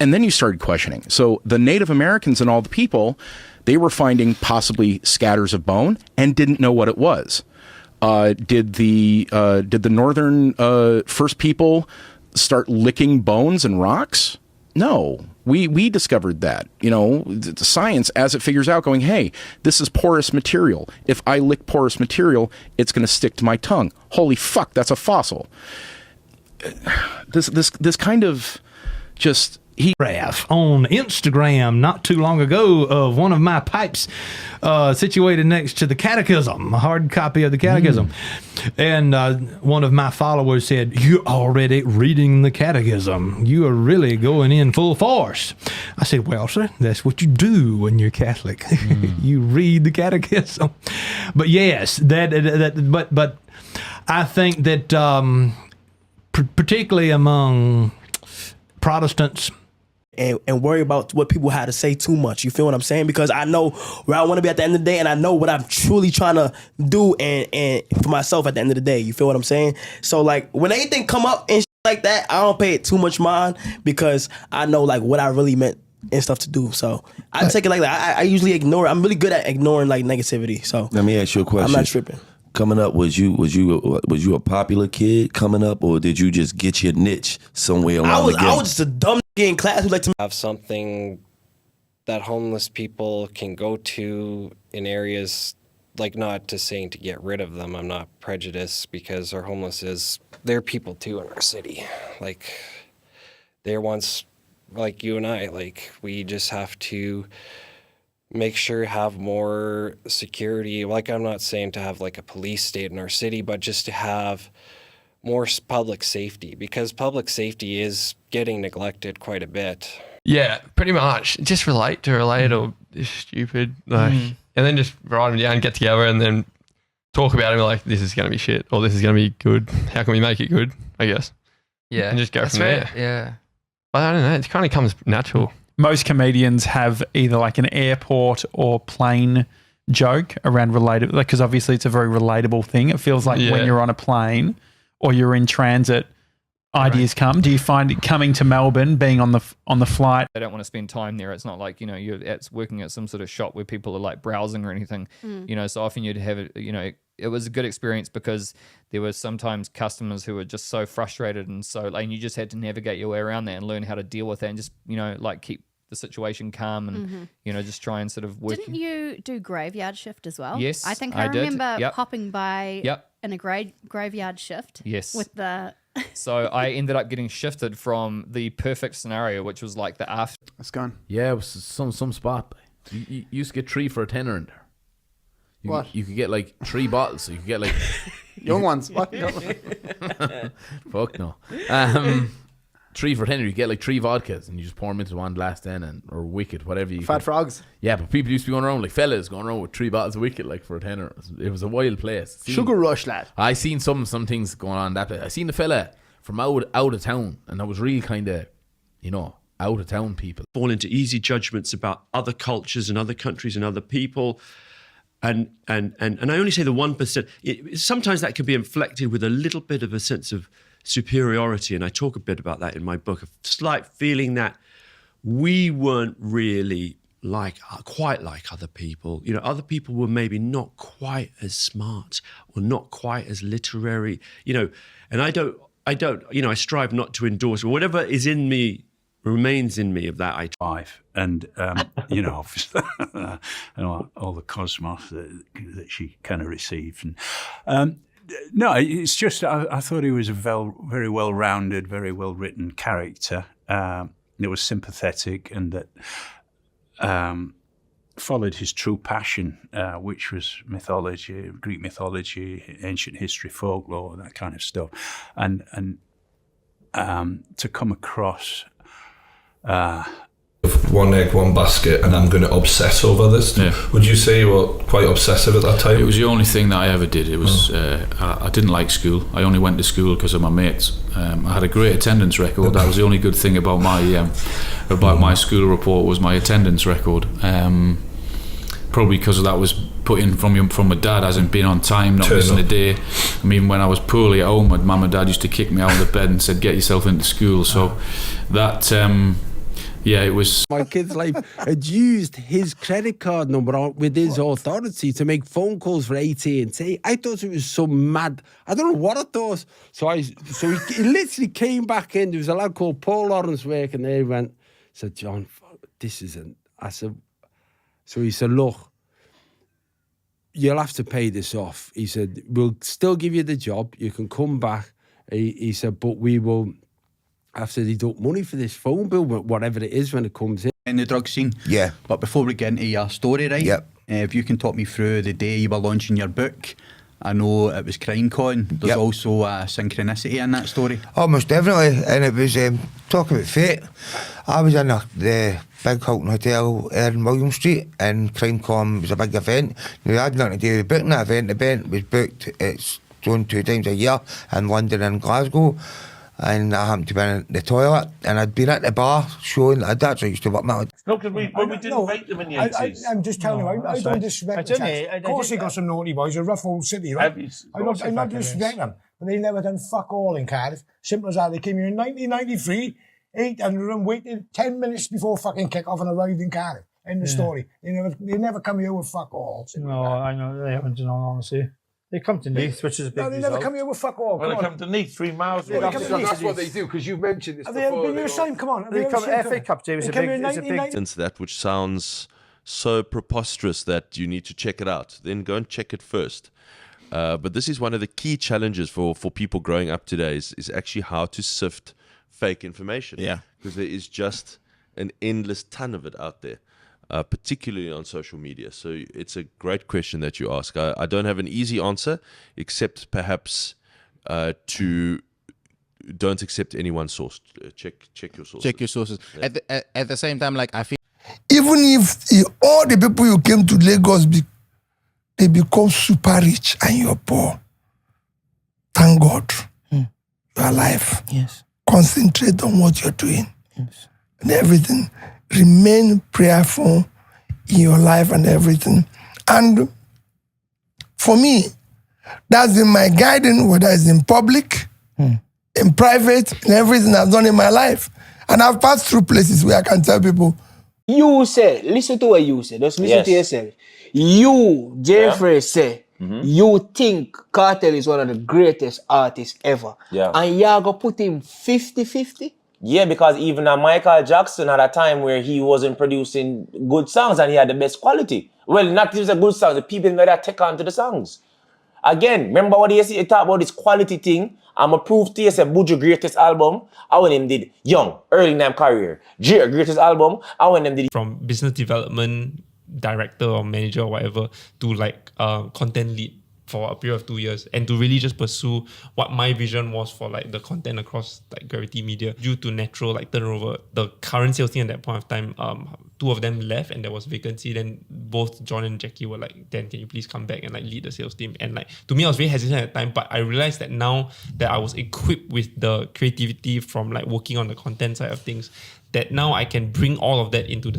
And then you started questioning. So the Native Americans and all the people, they were finding possibly scatters of bone and didn't know what it was. Did the northern first people start licking bones and rocks? No. We discovered that, the science, as it figures out, going, hey, this is porous material. If I lick porous material, it's going to stick to my tongue. Holy fuck, that's a fossil. This kind of just... on Instagram not too long ago of one of my pipes situated next to the catechism, a hard copy of the catechism. And one of my followers said, "You're already reading the catechism. You are really going in full force." I said, "Well, sir, that's what you do when you're Catholic. You read the catechism." But yes, but I think that particularly among Protestants, and worry about what people had to say too much. You feel what I'm saying? Because I know where I want to be at the end of the day, and I know what I'm truly trying to do and for myself at the end of the day. You feel what I'm saying? So like when anything come up and shit like that, I don't pay it too much mind because I know like what I really meant and stuff to do. So I take it like that. I usually ignore it. I'm really good at ignoring like negativity. So let me ask you a question. I'm not tripping. Coming up, was you a popular kid coming up, or did you just get your niche somewhere along the game? I was just a dumb nigga in class who liked to have something that homeless people can go to in areas, like, not to saying to get rid of them. I'm not prejudiced, because our homeless they're people too in our city. Like, they're once like you and I. Like, we just have to make sure have more security. Like, I'm not saying to have like a police state in our city, but just to have more public safety, because public safety is getting neglected quite a bit. Yeah, pretty much. Just relate or it's stupid. Like, and then just write them down, get together, and then talk about it. Like, this is going to be shit, or this is going to be good. How can we make it good? I guess. Yeah, and just go from there. Yeah, but I don't know. It kind of comes natural. Most comedians have either like an airport or plane joke around related, because obviously it's a very relatable thing. It feels like when you're on a plane or you're in transit, ideas come. Do you find it coming to Melbourne, being on the flight? They don't want to spend time there. It's not like, you're working at some sort of shop where people are like browsing or anything. So often you'd have it, it was a good experience because there were sometimes customers who were just so frustrated and you just had to navigate your way around that and learn how to deal with that and just, like keep the situation calm and, just try and sort of work. Didn't you do graveyard shift as well? Yes, I think I remember did. popping by in a graveyard shift. Yes. With the... So I ended up getting shifted from the perfect scenario, which was like the after. It's gone. Yeah, it was some spot. You used to get 3 for a tenner in there. What? You could get like 3 bottles, so you could get like... Young ones. What? Fuck no. 3 for a tenner, you get like 3 vodkas and you just pour them into one glass then, or Wicked, whatever you... Fat frogs. Yeah, but people used to be going around, like fellas going around with 3 bottles of Wicked like for a tenner. It was a wild place. Sugar rush, lad. I seen some things going on that place. I seen the fella from out of town, and I was really kind of, out of town people. Fall into easy judgments about other cultures and other countries and other people. And I only say the 1%. Sometimes that can be inflected with a little bit of a sense of superiority, and I talk a bit about that in my book, a slight feeling that we weren't really quite like other people. Other people were maybe not quite as smart or not quite as literary, and I don't, I strive not to endorse, or whatever is in me remains in me of that. And obviously, all the cosmos that she kind of received. And no, it's just I thought he was a very well-rounded, very well-written character. That was sympathetic and that followed his true passion, which was mythology, Greek mythology, ancient history, folklore, that kind of stuff, and to come across. One egg, one basket, and I'm going to obsess over this. Yeah. Would you say you were quite obsessive at that time? It was the only thing that I ever did. It was I didn't like school. I only went to school because of my mates. I had a great attendance record. That was the only good thing about my school report was my attendance record. Probably because that was put in from my dad, as in being on time, not missing a day. I mean, when I was poorly at home, my mum and dad used to kick me out of the bed and said, "Get yourself into school." So that Yeah, it was. My kid's life had used his credit card number with his authority to make phone calls for AT&T. I thought it was some mad. I don't know what I thought. So he literally came back in. There was a lad called Paul Lawrence working there. He said, John, this isn't. I said, so he said, look, you'll have to pay this off. He said, we'll still give you the job. You can come back. He said, but we will have to deduct money for this phone bill, whatever it is when it comes in the drug scene. Yeah. But before we get into your story, right? Yep. If you can talk me through the day you were launching your book. I know it was CrimeCon. There's also a synchronicity in that story. Oh, most definitely. And it was, talk about fate. I was in the big Hilton Hotel in William Street, and CrimeCon was a big event. Now, I had nothing to do with booking that event. The event was booked. It's done 2 times a year in London and Glasgow. And I happened to be in the toilet, and I'd been at the bar showing. That's what I used to work now. No, because we didn't rate them in the 80s. I'm just telling you, I don't disrespect them. Of course they got some naughty boys, a rough old city, right? I'm not disrespecting them, but they never done fuck all in Cardiff. Simple as that. They came here in 1993, 800 and waited 10 minutes before fucking kick-off and arrived in Cardiff. End of story. They never come here with fuck all. No, I know, they haven't, in all honesty. They come to Neath, which is a big No, they never come here with fuck all. Well, they come to Neath 3 miles away. That's what they do, because you've mentioned this before. Have they ever been here same? Come on. They come FA Cup, James. Into that which sounds so preposterous that you need to check it out. Then go and check it first. But this is one of the key challenges for people growing up today is actually how to sift fake information. Yeah. Because there is just an endless ton of it out there. Particularly on social media. So it's a great question that you ask. I don't have an easy answer, except perhaps to don't accept anyone's source. Check your sources. Check your sources. Yeah. At the same time, like I feel. Even if all the people you came to Lagos, they become super rich and you're poor, thank God you're alive. Yes. Concentrate on what you're doing. Yes. And everything. Remain prayerful in your life and everything. And for me, that's been my guidance, whether it's in public, in private, in everything I've done in my life. And I've passed through places where I can tell people, you say, listen to what you say, just listen to yourself. You, Jeffrey, say, you think Cartel is one of the greatest artists ever. Yeah. And you're going to put him 50-50? Yeah, because even Michael Jackson had a time where he wasn't producing good songs and he had the best quality. Well, not just the good songs, the people that take on to the songs. Again, remember what he talked about this quality thing? I'm a proof to you, say Buju greatest album, I when him did Young, early in their career. Jay greatest album, I when him did from business development director or manager or whatever to like content lead for a period of 2 years, and to really just pursue what my vision was for like the content across like Gravity Media. Due to natural like turnover, the current sales team at that point of time, 2 of them left and there was vacancy. Then both John and Jackie were like, Dan, can you please come back and like lead the sales team? And like to me, I was very hesitant at the time, but I realized that now that I was equipped with the creativity from like working on the content side of things, that now I can bring all of that into the